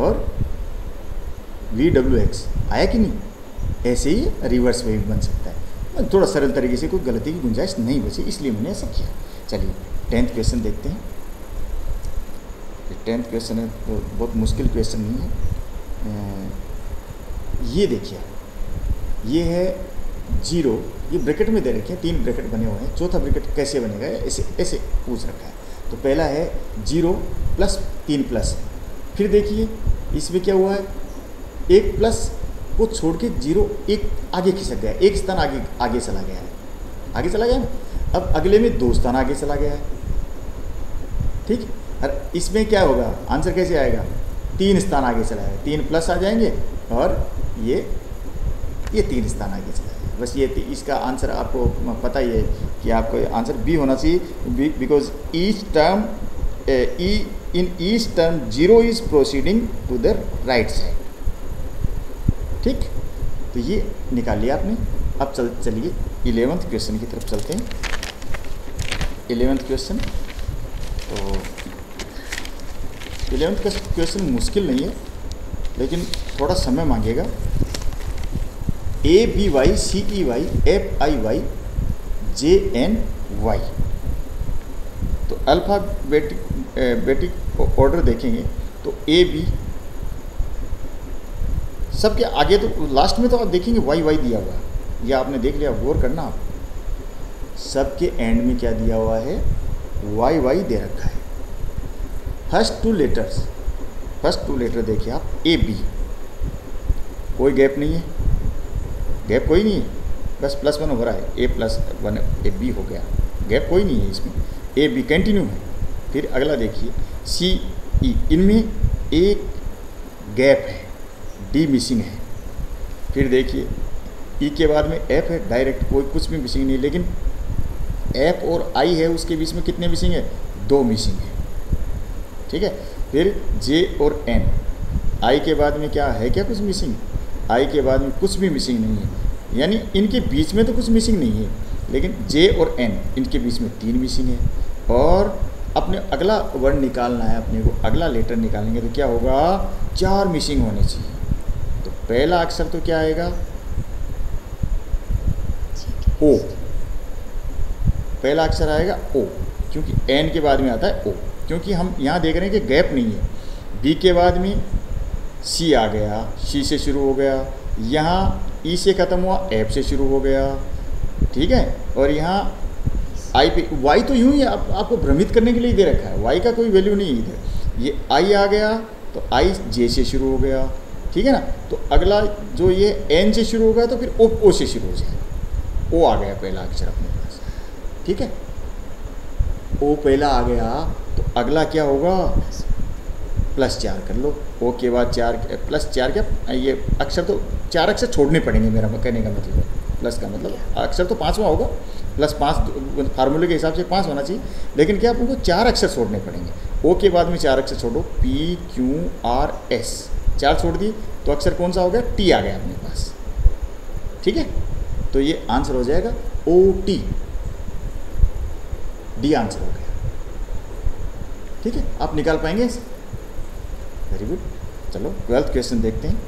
और VWX आया कि नहीं, ऐसे ही रिवर्स में भी बन सकता है। थोड़ा सरल तरीके से, कोई गलती की गुंजाइश नहीं बची, इसलिए मैंने ऐसा किया। चलिए 10th क्वेश्चन देखते हैं। 10th क्वेश्चन है तो बहुत मुश्किल क्वेश्चन नहीं है। ये देखिए, ये है 0, ये ब्रैकेट में दे रखे हैं, 3 ब्रैकेट बने हुए हैं, चौथा ब्रैकेट कैसे बनेगा ऐसे ऐसे पूछ रखा है। तो पहला है 0 प्लस 3 प्लस, फिर देखिए इसमें क्या हुआ है, 1 प्लस को छोड़ के 0 एक आगे खिसक गया, एक स्थान आगे चला गया है, आगे चला गया ना। अब अगले में 2 स्थान आगे चला गया है, ठीक। और इसमें क्या होगा, आंसर कैसे आएगा, 3 स्थान आगे चला है, 3 प्लस आ जाएंगे और ये 3 स्थान आगे चला जाएगा। बस ये इसका आंसर आपको पता ही है कि आपको आंसर बी होना चाहिए, because each term in each term 0 is proceeding to the right side, ठीक। तो ये निकाल लिया आपने। अब चलिए 11th क्वेश्चन की तरफ चलते हैं। 11th क्वेश्चन, तो 11th क्वेश्चन मुश्किल नहीं है, लेकिन थोड़ा समय मांगेगा। ABY CEY FIY JNY, तो अल्फ़ाबेटिक ऑर्डर देखेंगे तो AB सबके आगे, तो लास्ट में तो आप देखेंगे YY दिया हुआ है, यह आपने देख लिया, गौर करना आप, सबके एंड में क्या दिया हुआ है, YY दे रखा है। फर्स्ट टू लेटर देखिए आप, AB, कोई गैप नहीं है, गैप कोई नहीं है, बस +1 हो रहा है, A+1 AB हो गया, गैप कोई नहीं है इसमें, AB कंटिन्यू है। फिर अगला देखिए CE, इनमें एक गैप है, D मिसिंग है। फिर देखिए E के बाद में F है, डायरेक्ट कोई कुछ भी मिसिंग नहीं, लेकिन F और I है, उसके बीच में कितने मिसिंग है, 2 मिसिंग है, ठीक है। फिर J और N, I के बाद में क्या है, क्या कुछ मिसिंग, I के बाद में कुछ भी मिसिंग नहीं है, यानी इनके बीच में तो कुछ मिसिंग नहीं है, लेकिन J और N इनके बीच में 3 मिसिंग है। और अपने अगला वर्ड निकालना है, अपने को अगला लेटर निकालेंगे तो क्या होगा, 4 मिसिंग होने चाहिए। तो पहला अक्षर तो क्या आएगा, O, पहला अक्षर आएगा O, क्योंकि N के बाद में आता है O, क्योंकि हम यहाँ देख रहे हैं कि गैप नहीं है। B के बाद में C आ गया, C से शुरू हो गया, यहाँ E से ख़त्म हुआ, F से शुरू हो गया, ठीक है। और यहाँ I पे, Y तो यूँ ही आपको भ्रमित करने के लिए दे रखा है, Y का कोई वैल्यू नहीं इधर। ये I आ गया तो I J से शुरू हो गया, ठीक है ना। तो अगला जो ये N से शुरू हो गया तो फिर O से शुरू हो जाएगा, O आ गया पहला अक्षर अपने पास, ठीक है। ओ पहला आ गया तो अगला क्या होगा, +4 कर लो। ओ के बाद 4 +4 क्या, ये अक्षर तो 4 अक्षर छोड़ने पड़ेंगे, मेरा कहने का मतलब है। प्लस का मतलब अक्षर तो 5वां होगा, +5 फार्मूले के हिसाब से 5 होना चाहिए, लेकिन क्या आपको 4 अक्षर छोड़ने पड़ेंगे। ओ के बाद में 4 अक्षर छोड़ो, PQRS 4 छोड़ दी तो अक्षर कौन सा हो गया, T आ गया अपने पास। ठीक है, तो ये आंसर हो जाएगा OT, डी आंसर हो गया। ठीक है, आप निकाल पाएंगे इसे? Very good. चलो 12th क्वेश्चन देखते हैं।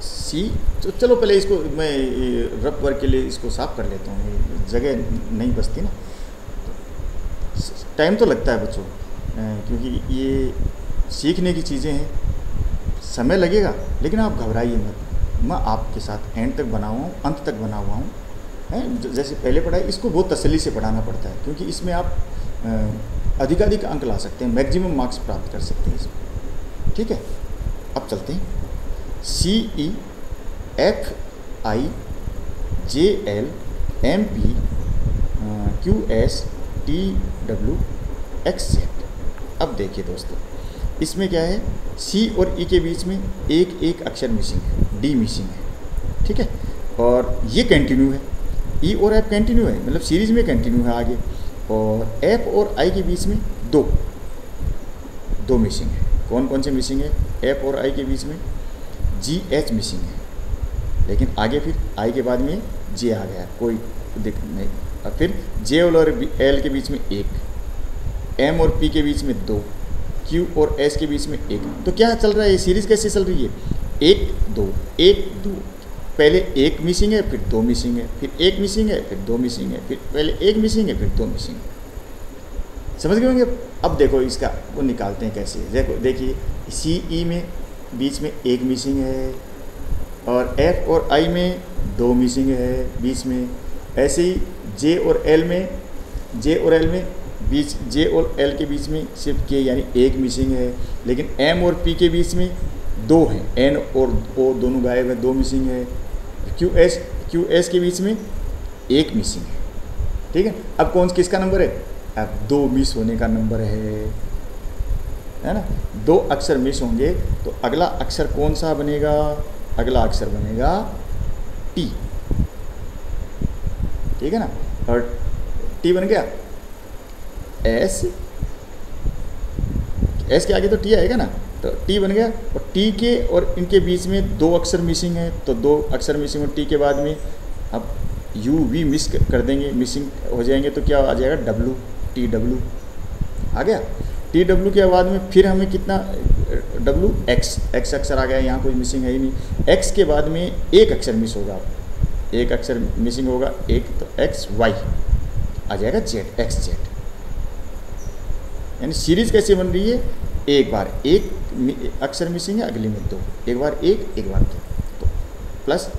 सी, तो चलो पहले इसको मैं रफ वर्क के लिए इसको साफ कर लेता हूँ, जगह नहीं बचती ना, टाइम तो लगता है बच्चों, क्योंकि ये सीखने की चीज़ें हैं, समय लगेगा, लेकिन आप घबराइए मत। मैं आपके साथ एंड तक बना हुआ हूँ, अंत तक बना हुआ हूँ, हैं। जैसे पहले पढ़ाई, इसको बहुत तसल्ली से पढ़ाना पड़ता है, क्योंकि इसमें आप अधिकाधिक अंक ला सकते हैं, मैक्सिमम मार्क्स प्राप्त कर सकते हैं इसमें। ठीक है, अब चलते हैं। CEFIJLMPQSTWXZ। अब देखिए दोस्तों, इसमें क्या है, सी और ई के बीच में एक एक अक्षर मिसिंग है, डी मिसिंग है। ठीक है, और ये कंटिन्यू है, ई और एफ कंटिन्यू है, मतलब सीरीज में कंटिन्यू है आगे, और एफ और आई के बीच में दो मिसिंग है। कौन कौन से मिसिंग है, एफ और आई के बीच में GH मिसिंग है, लेकिन आगे फिर आई के बाद में जे आ गया, कोई दिक्कत नहीं। और फिर जे और एल के बीच में 1, एम और पी के बीच में 2, क्यू और एस के बीच में 1। तो क्या चल रहा है, ये सीरीज़ कैसे चल रही है, 1 2 1 2, पहले 1 मिसिंग है, फिर 2 मिसिंग है, फिर 1 मिसिंग है, फिर 2 मिसिंग है, फिर पहले 1 मिसिंग है, फिर 2 मिसिंग है। समझ गए होंगे? अब देखो इसका वो निकालते हैं कैसे। देखिए CE में बीच में 1 मिसिंग है, और F और I में 2 मिसिंग है बीच में। ऐसे ही J और L में J और L के बीच में सिर्फ K यानी 1 मिसिंग है, लेकिन M और P के बीच में 2 हैं, N और O दोनों गायब है, 2 मिसिंग है। QS के बीच में 1 मिसिंग है। ठीक है, अब किसका नंबर है, अब 2 मिस होने का नंबर है ना। 2 अक्षर मिस होंगे तो अगला अक्षर कौन सा बनेगा, अगला अक्षर बनेगा T। ठीक है ना, और T बन गया, S के आगे तो T आएगा ना, तो T बन गया। और T के और इनके बीच में 2 अक्षर मिसिंग है, तो 2 अक्षर मिसिंग और T के बाद में अब UV मिस कर देंगे, मिसिंग हो जाएंगे, तो क्या आ जाएगा, TW आ गया। TW के बाद में फिर हमें कितना, X अक्षर आ गया, यहाँ कोई मिसिंग है ही नहीं। X के बाद में 1 अक्षर मिस होगा, 1 अक्षर मिसिंग होगा, 1 तो XY आ जाएगा, XZ। यानी सीरीज कैसे बन रही है, एक बार 1 अक्षर मिसिंग है, अगले में 2, एक बार 1 एक बार 2, तो प्लस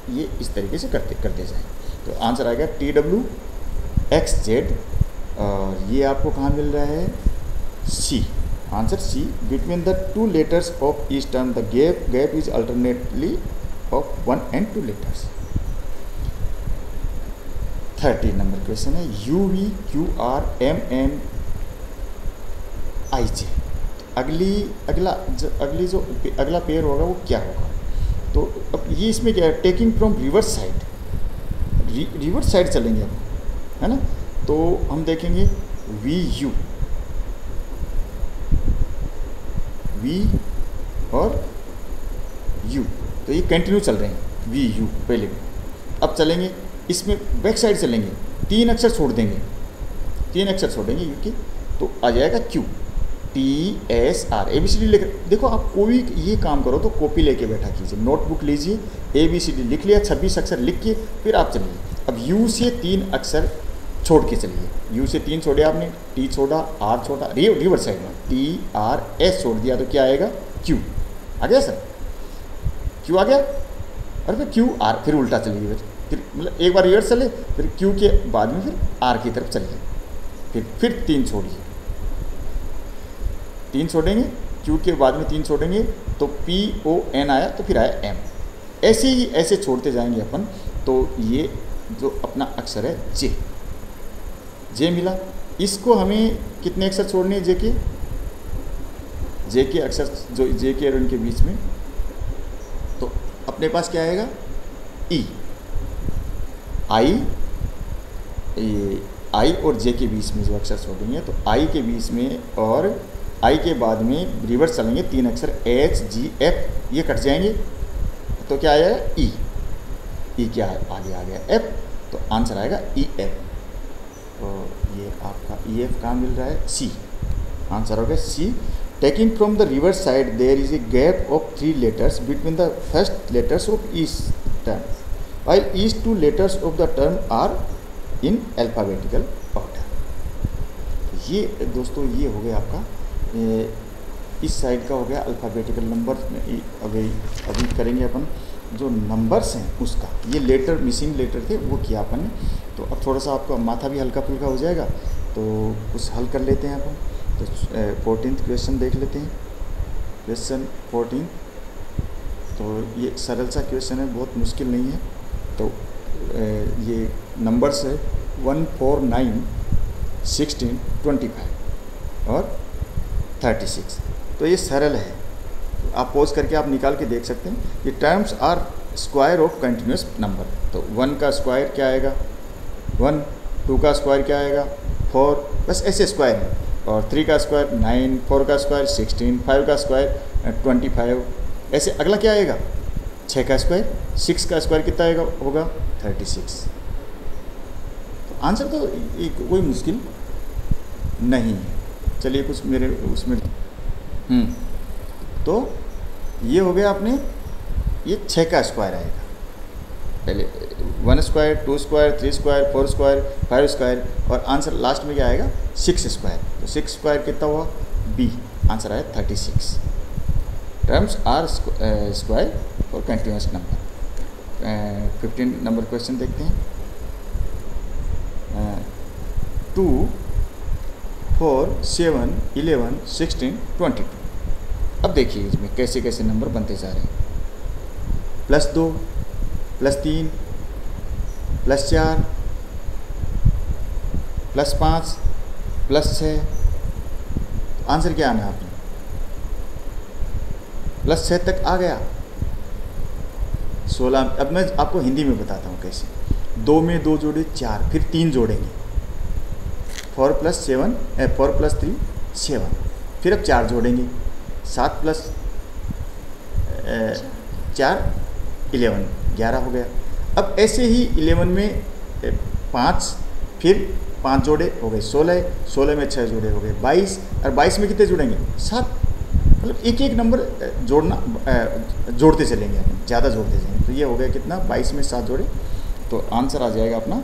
ये इस तरीके से करते जाए, तो आंसर आएगा TWXZ। और ये आपको कहाँ मिल रहा है, C, answer C। Between the 2 letters of each term the gap is alternately of 1 and 2 letters. 13 number question है, UVQRMNIJ। अगला पेयर होगा वो क्या होगा, तो अब ये इसमें क्या है, taking from reverse side, reverse side चलेंगे अब, है ना। तो हम देखेंगे VU, V और U, तो ये कंटिन्यू चल रहे हैं, VU पहले भी। अब चलेंगे इसमें बैक साइड चलेंगे, 3 अक्षर छोड़ देंगे, 3 अक्षर छोड़ेंगे U के, तो आ जाएगा Q, TSR। ABCD लेकर देखो, आप कोई ये काम करो तो कॉपी लेके बैठा कीजिए, नोटबुक लीजिए, ABCD लिख लिया, 26 अक्षर लिख के फिर आप चलिए। अब U से 3 अक्षर छोड़ के चलिए, U से 3 छोड़े आपने, T छोड़ा, R छोड़ा, रिवर्स साइड में TRS छोड़ दिया, तो क्या आएगा, Q आ गया सर, Q आ गया। और फिर QR, फिर उल्टा चलिए, फिर मतलब एक बार रिवर्स चले, फिर Q के बाद में फिर R की तरफ चलिए, फिर 3 छोड़िए, 3 छोड़ेंगे, Q के बाद में 3 छोड़ेंगे, तो PON आया, तो फिर आया M। ऐसे ही ऐसे छोड़ते जाएंगे अपन, तो ये जो अपना अक्षर है J जे मिला। इसको हमें कितने अक्षर छोड़ने हैं, जे के अक्षर जो जे के और इनके बीच में, तो अपने पास क्या आएगा, ई। आई और जे के बीच में जो अक्षर छोड़ेंगे, तो आई के बीच में और आई के बाद में रिवर्स चलेंगे 3 अक्षर एच जी एफ, ये कट जाएंगे, तो क्या आएगा, ई। ई क्या है, आगे आ गया एफ, तो आंसर आएगा ई एफ। तो ये आपका ई एफ कहाँ मिल रहा है, सी। आंसर हो गया C. Taking from the reverse side there is a gap of 3 letters between the first letters of each term, while each 2 letters of the term are in alphabetical order। ये दोस्तों ये हो गया आपका इस साइड का हो गया अल्फ़ाबेटिकल नंबर। अभी करेंगे अपन जो नंबर्स हैं उसका, ये लेटर मिसिंग लेटर थे वो किया अपन ने। तो अब थोड़ा सा आपका माथा भी हल्का फुल्का हो जाएगा, तो कुछ हल कर लेते हैं अपन। तो 14th क्वेश्चन देख लेते हैं। क्वेश्चन 14, तो ये सरल सा क्वेश्चन है, बहुत मुश्किल नहीं है। तो ये नंबर्स है 1, 4, 9, 16, 25 और 36। तो ये सरल है, आप पॉज करके आप निकाल के देख सकते हैं। ये terms are square of continuous number. तो 1 का स्क्वायर क्या आएगा, 1, 2 का स्क्वायर क्या आएगा, 4, बस ऐसे स्क्वायर है। और 3 का स्क्वायर 9, 4 का स्क्वायर 16, 5 का स्क्वायर 25, ऐसे। अगला क्या आएगा, 6 का स्क्वायर, 6 का स्क्वायर कितना आएगा, होगा 36। तो आंसर तो कोई मुश्किल नहीं है। चलिए कुछ मेरे उसमें तो ये हो गया अपने, ये 6 का स्क्वायर आएगा। पहले 1 square, 2 square, 3 square, 4 square, 5 square, और आंसर लास्ट में क्या आएगा, 6 स्क्वायर। तो 6 स्क्वायर कितना हुआ, बी। आंसर आया 36। टर्म्स आर स्क्वायर और कंटिन्यूस नंबर। 15 नंबर क्वेश्चन देखते हैं। 2, 4, 7, 11, 16, 22। अब देखिए इसमें कैसे कैसे नंबर बनते जा रहे हैं। +2, +3, +4, +5, +6। आंसर क्या आना है आपने, +6 तक आ गया। 16। अब मैं आपको हिंदी में बताता हूँ कैसे। 2 में 2 जोड़े 4, फिर 3 जोड़ेंगे, 4 + 7, 4 + 3 7, फिर अब 4 जोड़ेंगे, 7 + 4 11 हो गया। अब ऐसे ही 11 में 5, फिर 5 जोड़े हो गए 16, 16 में 6 जोड़े हो गए 22, और 22 में कितने जुड़ेंगे, 7। मतलब एक एक नंबर जोड़ते चलेंगे, ज़्यादा जोड़ते जाएंगे। तो ये हो गया कितना, 22 में 7 जोड़े, तो आंसर आ जाएगा अपना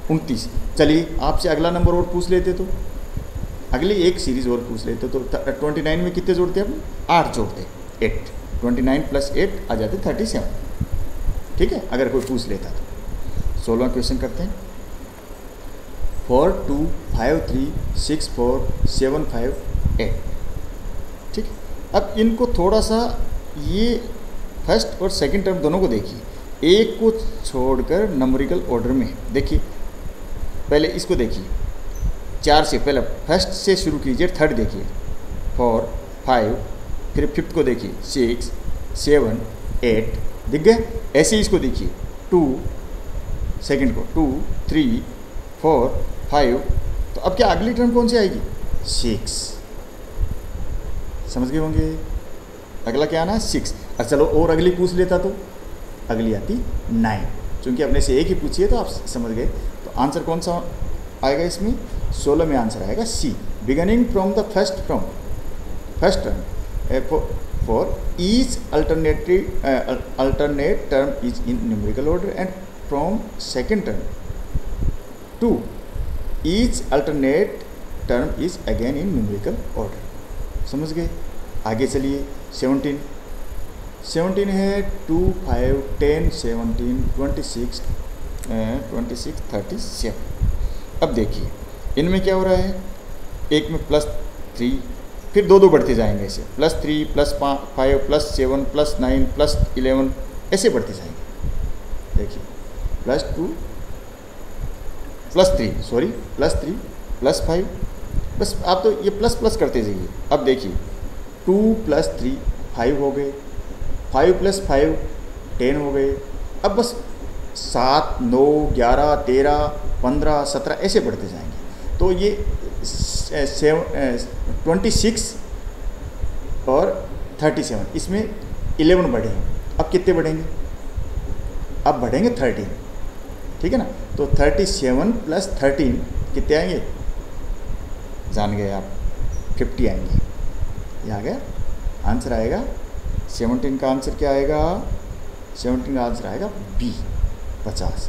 29। चलिए आपसे अगला नंबर और पूछ लेते, तो अगली एक सीरीज़ और पूछ लेते। तो 29 में कितने जोड़ते हैं अपन, 8 जोड़ते, 8। 29 + 8 आ जाते 37। ठीक है, अगर कोई पूछ लेता तो। 16वां क्वेश्चन करते हैं। 4, 2, 5, 3, 6, 4, 7, 5, 8। ठीक है, अब इनको थोड़ा सा ये फर्स्ट और सेकंड टर्म दोनों को देखिए, एक को छोड़कर नंबरिकल ऑर्डर में देखिए। पहले इसको देखिए, 4 से पहले फर्स्ट से शुरू कीजिए, थर्ड देखिए 4, 5, फिर फिफ्थ को देखिए 6, 7, 8, दिख गए। ऐसे ही इसको देखिए 2, सेकंड को 2, 3, 4, 5। तो अब क्या अगली टर्म कौन सी आएगी, 6। समझ गए होंगे, अगला क्या आना है 6। और चलो और अगली पूछ लेता तो अगली आती 9, क्योंकि अपने से एक ही पूछिए तो आप समझ गए। तो आंसर कौन सा आएगा इसमें, 16 में आंसर आएगा C. Beginning from the first term for each alternate term is in numerical order, and from second term to each alternate term is again in numerical order. समझ गए, आगे चलिए। 17 है 2, 5, 10, 17, 26, 37। अब देखिए इनमें क्या हो रहा है, एक में +3, फिर 2 बढ़ते जाएंगे ऐसे, +3, +5, +7, +9, +11, ऐसे बढ़ते जाएंगे। देखिए +2, +3, +5, बस आप तो ये प्लस प्लस करते जाइए। अब देखिए 2 + 3 5 हो गए, 5 + 5 10 हो गए। अब बस 7 9 11 13 15 17 ऐसे बढ़ते जाएंगे। तो ये 26 और 37, इसमें 11 बढ़े हैं। अब कितने बढ़ेंगे? अब बढ़ेंगे 13, ठीक है ना। तो 37 + 13 कितने आएंगे? जान गए आप, 50 आएंगे। ये आ गया आंसर। आएगा 17 का आंसर क्या आएगा? 17 का आंसर आएगा बी, 50।